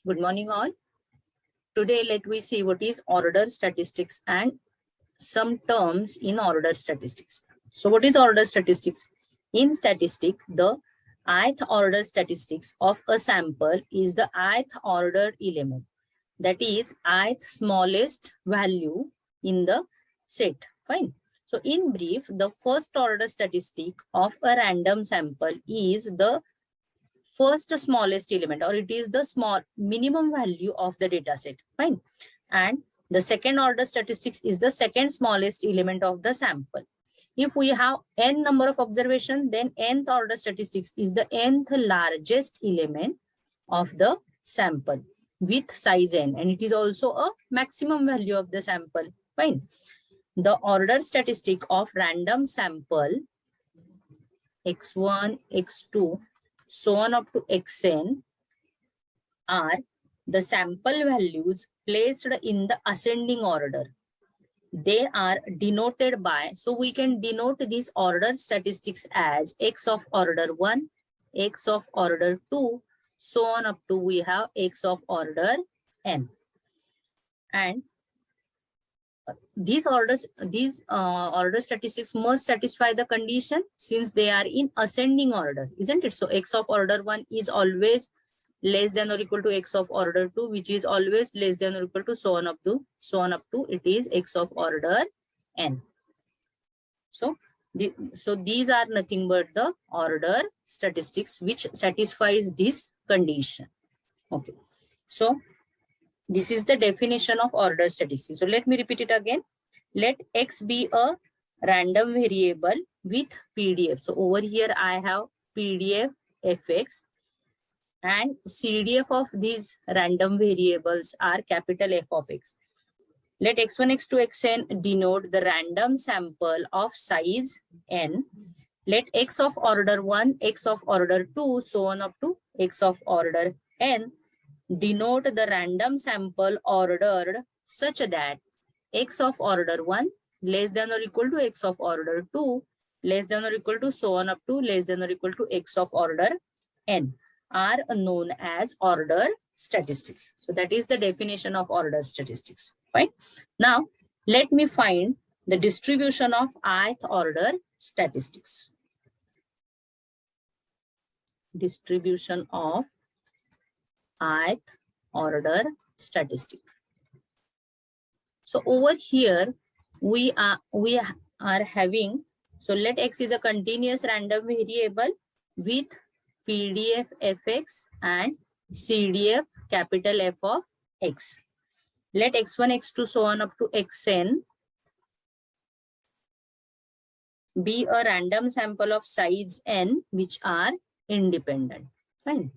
Good morning all. Today let we see what is order statistics and some terms in order statistics. So what is order statistics? In statistic, the ith order statistics of a sample is the ith order element, that is ith smallest value in the set. Fine. So in brief, the first order statistic of a random sample is the first smallest element, or it is the small minimum value of the data set. Fine. And the second order statistics is the second smallest element of the sample. If we have n number of observations, then nth order statistics is the nth largest element of the sample with size n, and it is also a maximum value of the sample. Fine. The order statistic of random sample x1, x2, so on up to xn are the sample values placed in the ascending order. They are denoted by, so we can denote these order statistics as x of order 1, x of order 2, so on up to we have x of order n. And these order statistics must satisfy the condition since they are in ascending order, isn't it? So x of order 1 is always less than or equal to x of order 2, which is always less than or equal to so on up to it is x of order n. So these are nothing but the order statistics which satisfies this condition. Okay. So this is the definition of order statistics. So let me repeat it again. Let x be a random variable with PDF. So over here I have PDF fx, and CDF of these random variables are capital F of x. Let x1, x2, xn denote the random sample of size n. Let x of order 1, x of order 2, so on up to x of order n denote the random sample ordered such that x of order 1 less than or equal to x of order 2 less than or equal to so on up to less than or equal to x of order n are known as order statistics. So that is the definition of order statistics. Fine. Now let me find the distribution of ith order statistics. Distribution of ith order statistic. So over here we are having, so let x is a continuous random variable with PDF fx and CDF capital F of x. Let x1, x2, so on up to xn be a random sample of size n which are independent. Fine.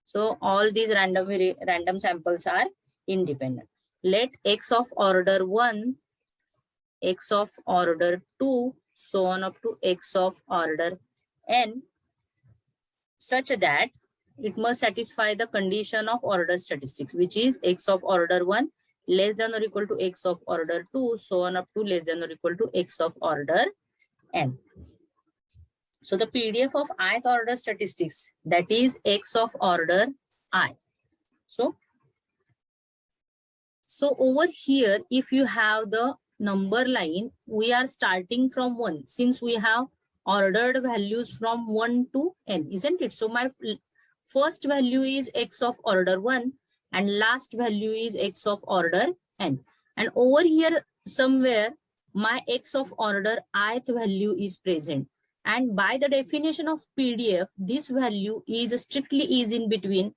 So all these random samples are independent. Let x of order 1, x of order 2, so on up to x of order n such that it must satisfy the condition of order statistics, which is x of order 1 less than or equal to x of order 2, so on up to less than or equal to x of order n. So the PDF of ith order statistics, that is x of order I. So over here, if you have the number line, we are starting from 1 since we have ordered values from 1 to n, isn't it? So my first value is x of order 1 and last value is x of order n. And over here somewhere my x of order ith value is present. And by the definition of PDF, this value is strictly in between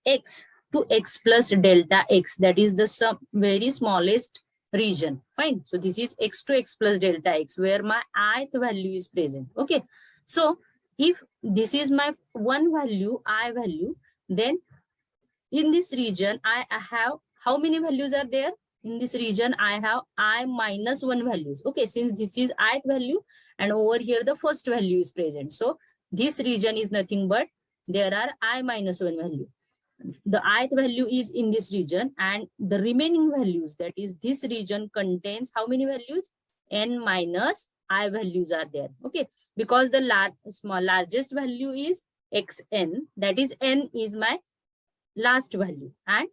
x to x plus delta x, that is the very smallest region. Fine. So this is x to x plus delta x where my ith value is present. Okay. So if this is my one value, I value, then in this region I have how many values are there? In this region I have I minus 1 values. Okay, since this is ith value and over here the first value is present. So this region is nothing but there are I minus 1 value. The ith value is in this region and the remaining values, that is this region contains how many values? N minus I values are there. Okay, because the largest value is xn, that is n is my last value, and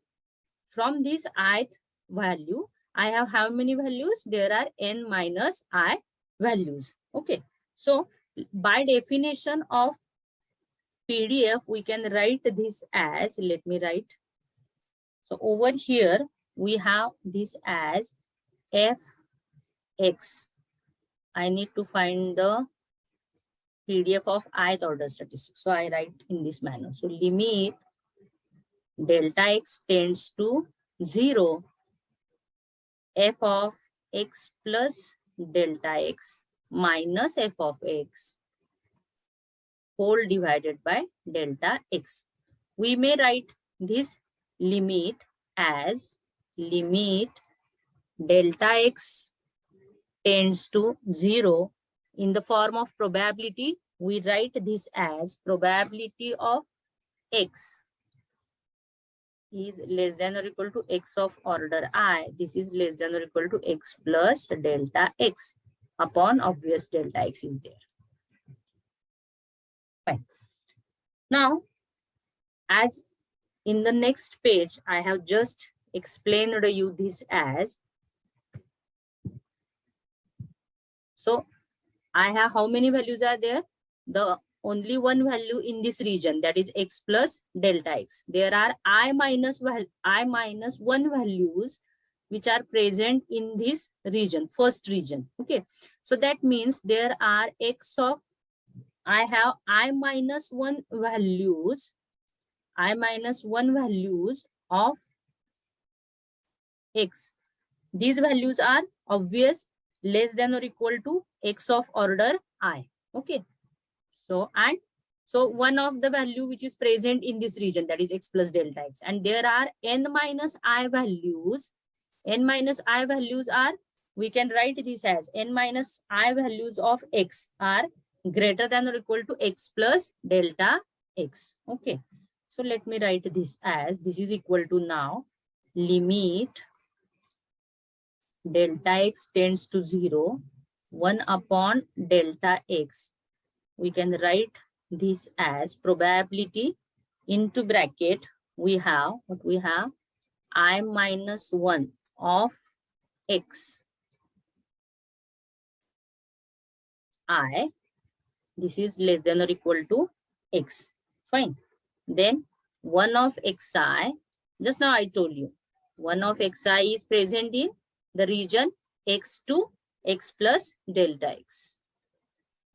from this ith value, I have how many values? There are n minus I values. Okay. So by definition of PDF, we can write this as, let me write. So over here, we have this as fx. I need to find the PDF of ith order statistics. So I write in this manner. So limit delta x tends to 0, f of x plus delta x minus f of x whole divided by delta x. We may write this limit as limit delta x tends to 0 in the form of probability. We write this as probability of x is less than or equal to x of order I. This is less than or equal to x plus delta x upon obvious delta x is there. Fine. Now, as in the next page, I have just explained you this as. So I have how many values are there? The only one value in this region, that is x plus delta x. There are I minus 1 values which are present in this region, first region. Okay. So that means there are I have I minus 1 values of x. These values are obvious less than or equal to x of order I. Okay. So one of the value which is present in this region, that is x plus delta x, and there are n minus I values. N minus I values are, we can write this as n minus I values of x are greater than or equal to x plus delta x. Okay. So let me write this as, this is equal to now limit delta x tends to 0, 1 upon delta x. We can write this as probability into bracket. We have what we have, I minus 1 of x I. This is less than or equal to x. Fine. Then 1 of xi, just now I told you, 1 of xi is present in the region x to x plus delta x.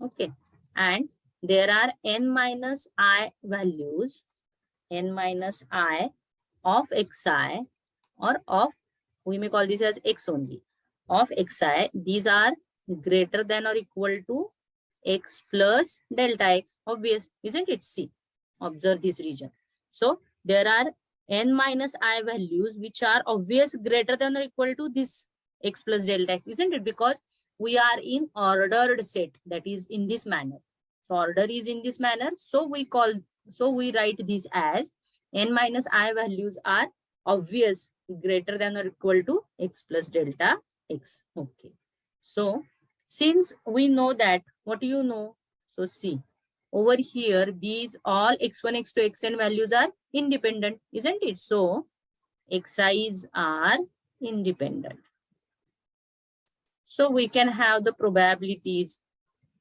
Okay. And there are n minus I values, n minus I of xi, or of, we may call this as x only, of xi. These are greater than or equal to x plus delta x. Obvious, isn't it? See, observe this region. So there are n minus I values which are obvious greater than or equal to this x plus delta x, isn't it? Because we are in ordered set, that is in this manner. So order is in this manner. So we write this as n minus I values are obvious greater than or equal to x plus delta x. Okay. So since we know that, what do you know? So see, over here, these all x1, x2, xn values are independent, isn't it? So xi's are independent. So we can have the probabilities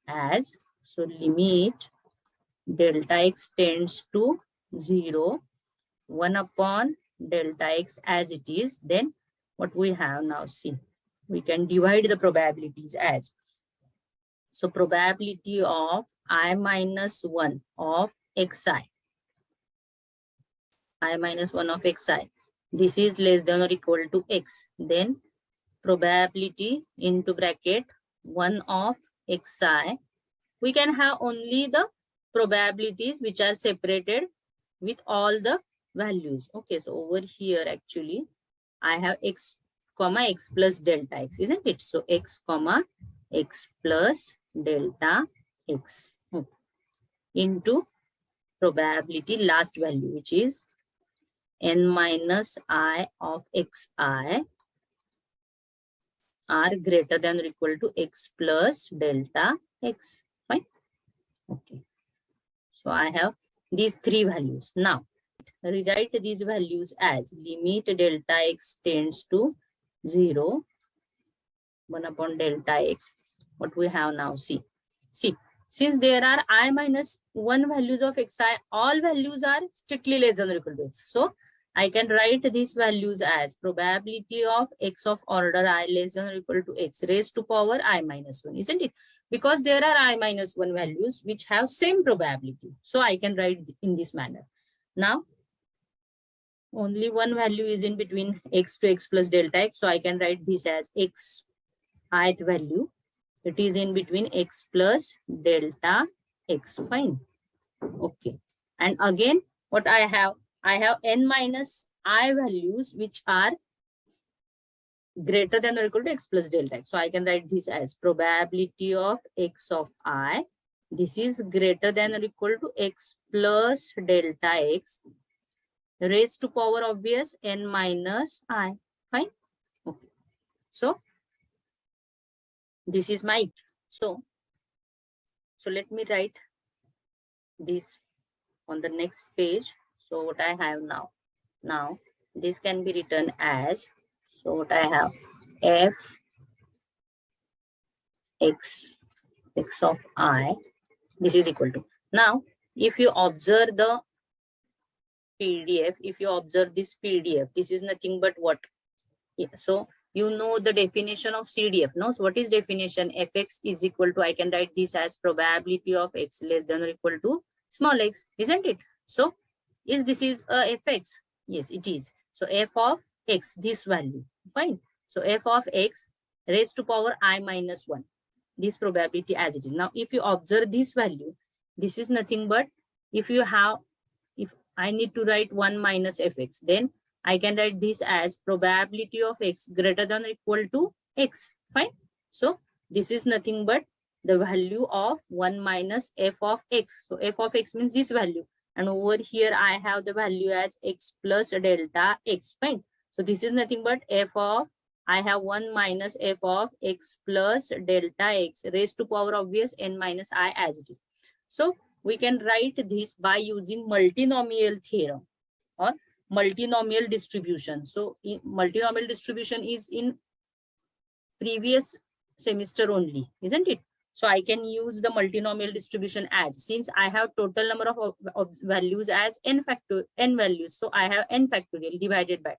as, so limit delta x tends to 0, 1 upon delta x as it is. Then what we have now, see, we can divide the probabilities as. So probability of I minus 1 of xi, I minus 1 of xi, this is less than or equal to x. Then probability into bracket 1 of xi. We can have only the probabilities which are separated with all the values. Okay, so over here actually I have x comma x plus delta x, isn't it? So x comma x plus delta x into probability last value, which is n minus I of xi are greater than or equal to x plus delta x. Fine. Okay. So I have these three values. Now rewrite these values as limit delta x tends to 0, 1 upon delta x. What we have now, see, since there are I minus 1 values of xi, all values are strictly less than or equal to x. So I can write these values as probability of x of order I less than or equal to x raised to power I minus 1, isn't it? Because there are I minus 1 values which have same probability. So I can write in this manner. Now, only one value is in between x to x plus delta x. So I can write this as x ith value. It is in between x plus delta x. Fine. Okay. And again, what I have n minus I values which are greater than or equal to x plus delta x. So I can write this as probability of x of I. This is greater than or equal to x plus delta x raised to power obvious n minus I. Fine. Okay. So this is my, so let me write this on the next page. So what I have now this can be written as, so what I have, f x of I, this is equal to, now if you observe the PDF, if you observe this PDF, this is nothing but what? Yeah, so you know the definition of CDF, no? So what is definition? Fx is equal to, I can write this as probability of x less than or equal to small x, isn't it? So this is a fx? Yes, it is. So f of x, this value, fine. So f of x raised to power I minus 1, this probability as it is. Now, if you observe this value, this is nothing but, if I need to write 1 minus fx, then I can write this as probability of x greater than or equal to x. Fine. So this is nothing but the value of 1 minus f of x. So f of x means this value. And over here, I have the value as x plus delta x. Fine. So this is nothing but f of, I have 1 minus f of x plus delta x raised to power obvious n minus I as it is. So we can write this by using multinomial theorem or multinomial distribution. So multinomial distribution is in previous semester only, isn't it? So I can use the multinomial distribution as, since I have total number of values as n values. So I have n factorial divided by,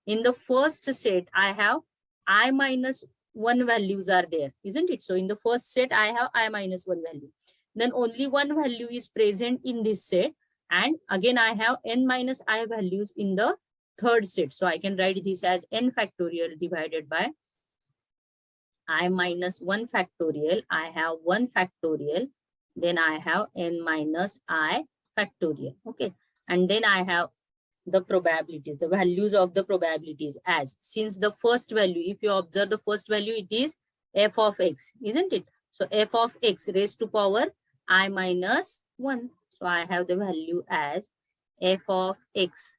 in the first set, I have I minus 1 values are there, isn't it? So in the first set, I have I minus 1 value. Then only one value is present in this set. And again, I have n minus I values in the third set. So I can write this as n factorial divided by I minus 1 factorial. I have 1 factorial. Then I have n minus I factorial. Okay. And then I have the probabilities, the values of the probabilities as, since the first value, if you observe the first value, it is f of x, isn't it? So f of x raised to power I minus 1. So I have the value as f of x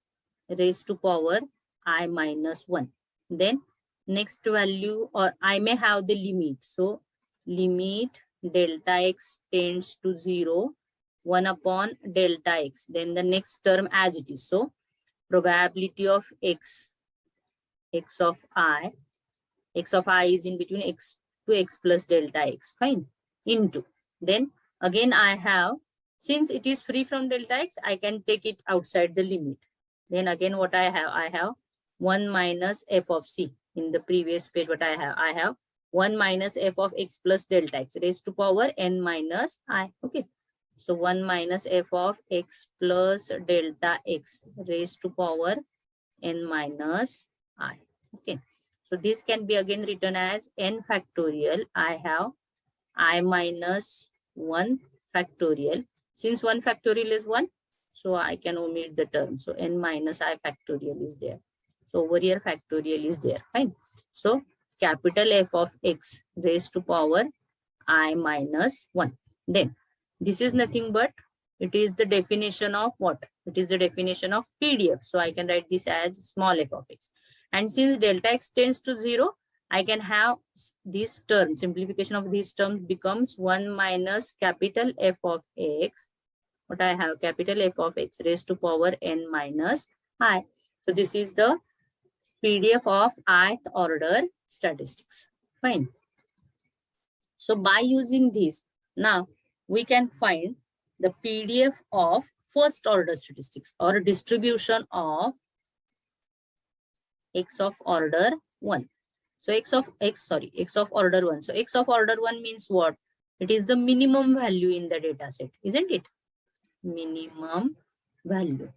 raised to power I minus 1. Then next value, or I may have the limit. So limit delta x tends to 0, 1 upon delta x. Then the next term as it is. So probability of x of I is in between x to x plus delta x, fine, into, then again I have, since it is free from delta x, I can take it outside the limit. Then again what I have 1 minus f of c. In the previous page, what I have 1 minus f of x plus delta x raised to power n minus I. Okay. So 1 minus f of x plus delta x raised to power n minus I. Okay. So this can be again written as n factorial. I have I minus 1 factorial. Since 1 factorial is 1, so I can omit the term. So n minus I factorial is there. So over here factorial is there. Fine. So capital F of x raised to power I minus 1. Then this is nothing but, it is the definition of what? It is the definition of PDF. So I can write this as small f of x. And since delta x tends to 0, I can have this term, simplification of these terms becomes 1 minus capital F of x what I have, capital F of x raised to power n minus I. So this is the PDF of ith order statistics. Fine. So by using this, now we can find the PDF of first order statistics or distribution of x of order 1. So x of order 1. So x of order 1 means what? It is the minimum value in the data set, isn't it? Minimum value.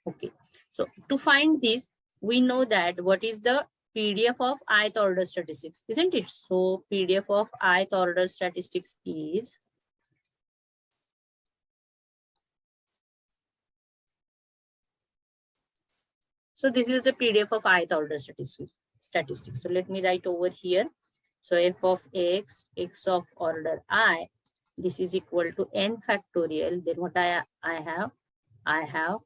Okay. So to find this, we know that what is the PDF of ith order statistics, isn't it? So PDF of ith order statistics is this is the PDF of ith order statistics. So let me write over here. So f of x, x of order I, this is equal to n factorial. Then what I have? I have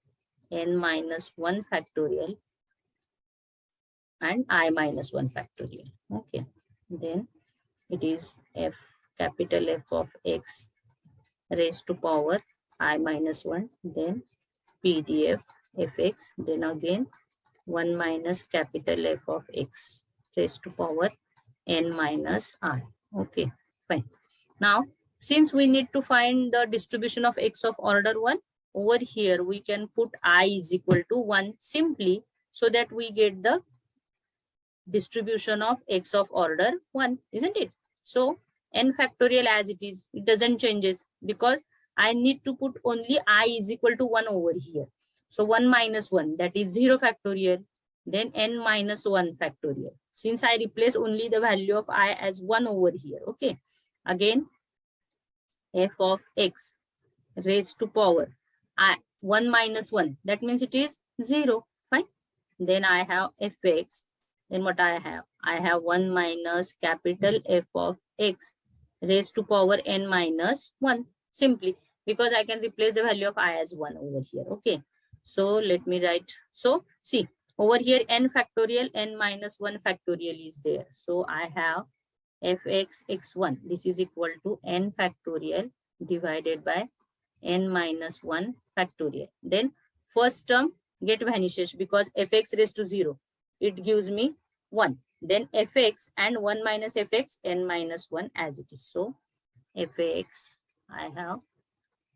n minus 1 factorial and I minus 1 factorial. Okay. Then it is f capital F of x raised to power I minus 1. Then PDF fx. Then again 1 minus capital F of x raised to power n minus I. Okay, fine. Now, since we need to find the distribution of x of order 1, over here we can put I is equal to 1 simply so that we get the distribution of x of order 1, isn't it? So, n factorial as it is, it doesn't changes because I need to put only I is equal to 1 over here. So 1 minus 1, that is 0 factorial, then n minus 1 factorial. Since I replace only the value of I as 1 over here, okay. Again, f of x raised to power I 1 minus 1, that means it is 0, fine. Then I have fx, then what I have? I have 1 minus capital F of x raised to power n minus 1, simply because I can replace the value of I as 1 over here, okay. So let me write, so see, over here n factorial, n minus 1 factorial is there. So I have fx x1, this is equal to n factorial divided by n minus 1 factorial. Then first term get vanishes because fx raised to 0, it gives me 1. Then fx and 1 minus fx, n minus 1 as it is. So fx, I have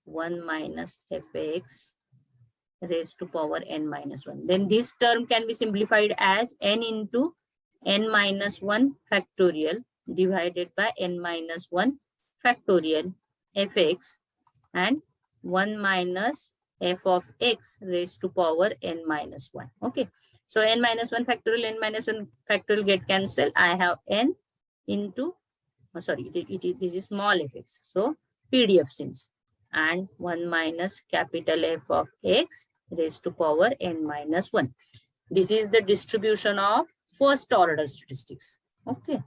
1 minus fx raised to power n minus 1. Then this term can be simplified as n into n minus 1 factorial divided by n minus 1 factorial fx and 1 minus f of x raised to power n minus 1. Okay. So n minus 1 factorial, n minus 1 factorial get cancelled. I have n into, this is small fx. So PDF since, and 1 minus capital F of x raised to power n minus 1. This is the distribution of first order statistics. Okay,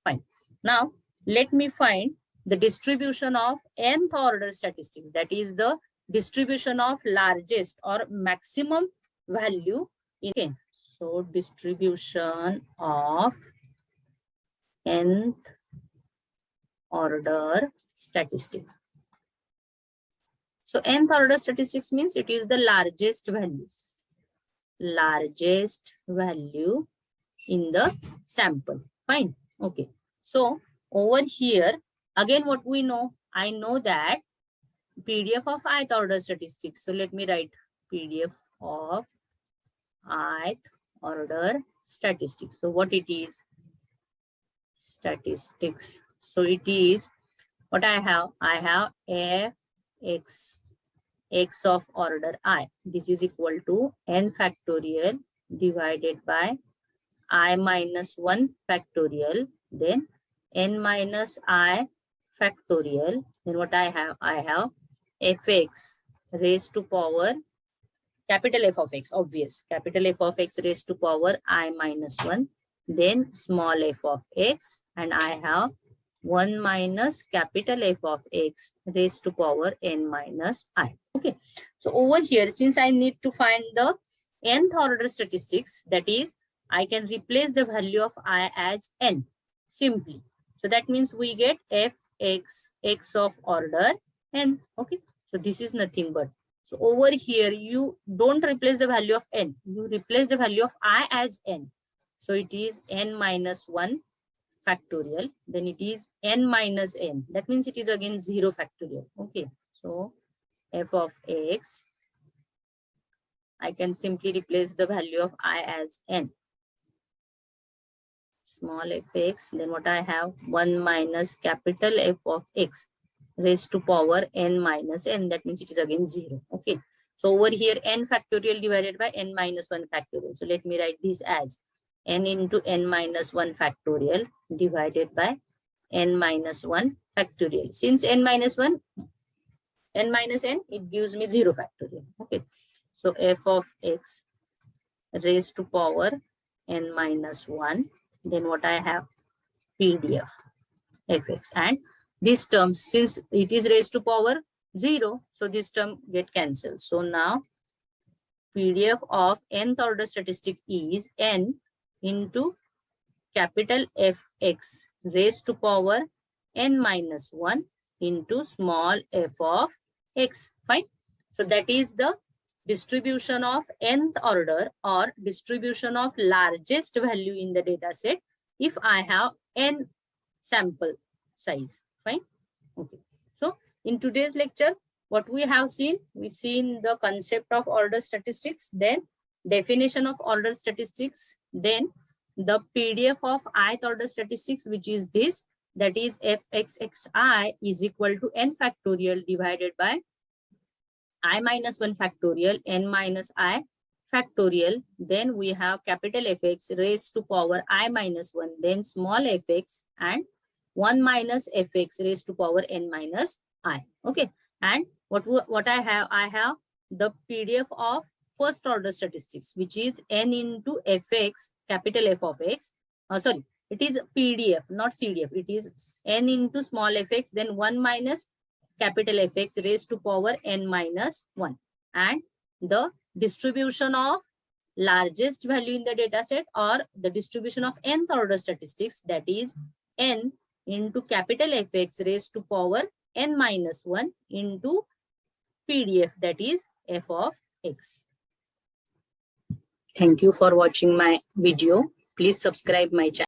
fine. Now let me find the distribution of nth order statistics, that is the distribution of largest or maximum value in. So distribution of nth order statistic. So nth order statistics means it is the largest value in the sample. Fine. Okay. So over here, again, what we know, I know that PDF of ith order statistics. So let me write PDF of ith order statistics. So what it is? Statistics. So it is what I have. I have fx x of order I. This is equal to n factorial divided by I minus 1 factorial, then n minus I factorial. Then what I have? I have fx raised to power capital F of x, obvious. Capital F of x raised to power I minus 1. Then small f of x, and I have 1 minus capital F of x raised to power n minus I. Okay. So over here, since I need to find the nth order statistics, that is, I can replace the value of I as n simply. So that means we get fx x of order n. Okay. So this is nothing but. So over here, you don't replace the value of n. You replace the value of I as n. So it is n minus 1 factorial. Then it is n minus n. That means it is again 0 factorial. Okay. So f of x, I can simply replace the value of I as n. Small fx, then what I have? 1 minus capital F of x raised to power n minus n. That means it is again 0. Okay. So over here, n factorial divided by n minus 1 factorial. So let me write this as n into n minus 1 factorial divided by n minus 1 factorial. Since n minus 1, n minus n, it gives me 0 factorial. Okay. So f of x raised to power n minus 1. Then what I have? PDF fx. And this term, since it is raised to power 0, so this term get cancelled. So now PDF of nth order statistic is n into capital Fx raised to power n minus 1 into small f of x. Fine. So that is the distribution of nth order or distribution of largest value in the data set if I have n sample size. Fine. Okay. So in today's lecture, what we have seen, we seen the concept of order statistics, then definition of order statistics, then the PDF of ith order statistics, which is this, that is fxxi is equal to n factorial divided by I minus 1 factorial, n minus I factorial. Then we have capital Fx raised to power I minus 1, then small fx, and 1 minus fx raised to power n minus I. Okay. And what I have the PDF of first order statistics, which is n into fx, capital F of x. Sorry, it is PDF, not CDF. It is n into small fx, then 1 minus capital Fx raised to power n minus 1. And the distribution of largest value in the data set or the distribution of nth order statistics, that is n into capital Fx raised to power n minus 1 into PDF, that is f of x. Thank you for watching my video. Please subscribe my channel.